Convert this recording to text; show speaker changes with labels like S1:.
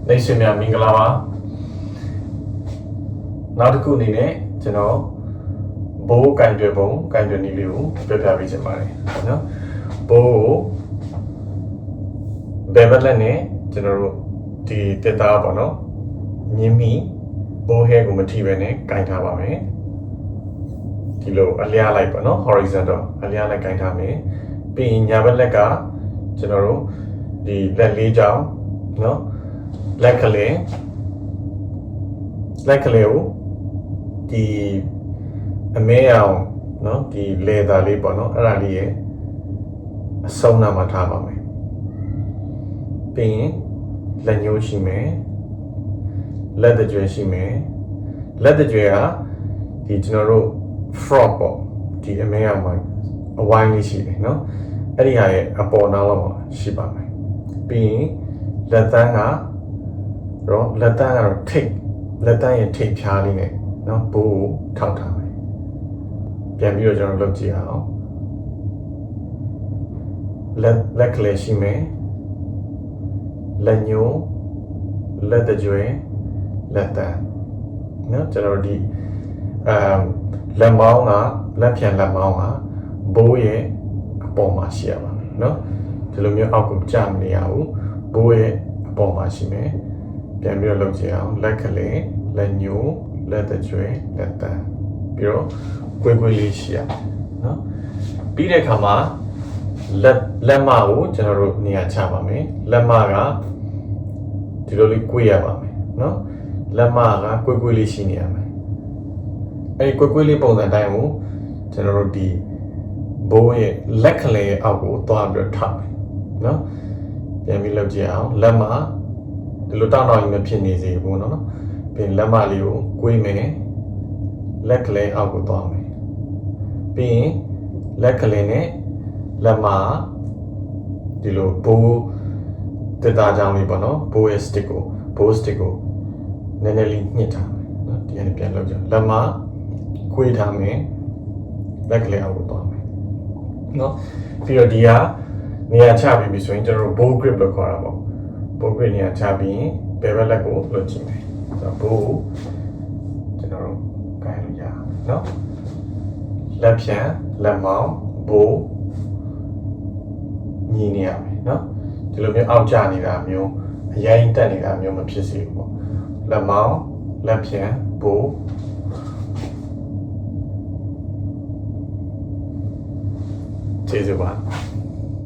S1: နေရှင်များမင်္ဂလာပါနောက်တစ်ခုအနေနဲ့ကျွန်တော်ဘိုးကင်တွယ်ပုံကင်တွယ်နည်းလေးကိုပြပြပေးချင်ပါတယ်နော်ဘိုးကိုဘယ်ဘက်လက်နဲ့ကျွန်တော်တို့ဒီတက်သားပေါ့နော်မြင်းမိဘိုးဟဲကိုမထိပဲနဲ့ကင်ထားပါမယ်ဒီလိုအလျားလိုက်ပေါ့နော် horizontal အလျားလိုက်ကင်ထားမယ်ပြီးရင်ညာဘက်လက်ကကျွန်တော်တို့ဒီလက်လေးချောင်းနော်လက်ကလေးကိုဒီအမဲအောင်နော်ဒီလေသာလေးပေါ့နော်အဲ့ဒါလေးရဲ့အဆုံးနာမှာထားပါမယ်ပြီးရင်လက်ညှိုးရှိမယ်လက်တကြွယ်ရှိမယ်လက်တကြွယ်ကဒီကျွန်တော်တို့ frog ပေါ့ဒီအမဲအောင်မှာအဝိုင်းလေးရှိတယ်နော်အဲ့ဒီဟာရဲ့အပေါ်နားလောက်မှာရှိပါမယ်ပြီးရင်လက်သန်းကတော့လက်သန်းကတော့ထိတ်လက်သန်းရဲ့ထိတ်ဖြားလေးနဲ့နော်ဘိုးကိုထောက်ထားမယ်ပြန်ပြီးတော့ကျွန်တော်လုပ်ကြည့်အောင်လက်ကလေးရှိမယ်လက်ညှိုးလက်တကြွယ်လက်သန်းနော်ကျွန်တော်ဒီလက်မောင်းကလက်ဖြန်လက်မောင်းကဘိုးရဲ့အပေါ်မှာရှိရပါမယ်နော်ဒီလိုမျိုးအောက်ကိုကျမနေရဘူးဘိုးရဲ့အပေါ်မှာရှိမယ်ပြန်ပြီးတော့လုပ်ကြည့်အောင်လက်ကလေးလက်ညှိုးလက်တကြွယ်လက်သန်းပြီးတော့ကွေးလေးရှိရနော်ပြီးတဲ့အခါမှာလက်မကိုကျွန်တော်တို့နေရာချပါမယ်လက်မကဒီလိုလေးကွေးရပါမယ်နော်လက်မကကွေးလေးရှိနေရမယ်အဲ့ဒီကွေးလေးပုံစံတိုင်းကိုကျွန်တော်တို့ဒီဘိုးရဲ့လက်ကလေးရဲ့အောက်ကိုသွားပြီးထားမယ်နော်ပြန်ပြီးလုပ်ကြည့်အောင်လက်မဒီလိုတောင်းရင်မဖြစ်နေစေဘူးနော်ပြီးလက်မလေးကိုကွေးမယ်လက်ကလေးအောက်ကိုသွားမယ်ပြီးရင်လက်ကလေးနဲ့လက်မဒီလိုဘိုးတက်တာကြောင်းလေးပေါ့နော်ဘိုးရဲ့ stick ကိုနည်းနည်းလေးညှစ်ထားမယ်နော်ဒီကနေပြန်လုပ်ကြလက်မကွေးထားမယ်လက်ကလေးအောက်ကိုသွားမယ်နော်ပြီးတော့ဒီကနေရာချပြီးပြီဆိုရင်ကျွန်တော်တို့ bow grip လို့ခေါ်တာပေါ့ bow grip နေရာချပြီးရင်ဘယ်ဘက်လက်ကိုလုပ်ကြည့်မယ်ဆိုတော့ bow ကိုကျွန်တော်တို့ကိုင်လို့ရအောင်နော်လက်ဖြန်လက်မောင်း bow ညီနေရမယ်နော်ဒီလိုမျိုးအောက်ကျနေတာမျိုးအရင်တက်နေတာမျိုးမဖြစ်စေဘူးပေါ့လက်မောင်းလက်ဖြန် bowကျေးဇူးပါ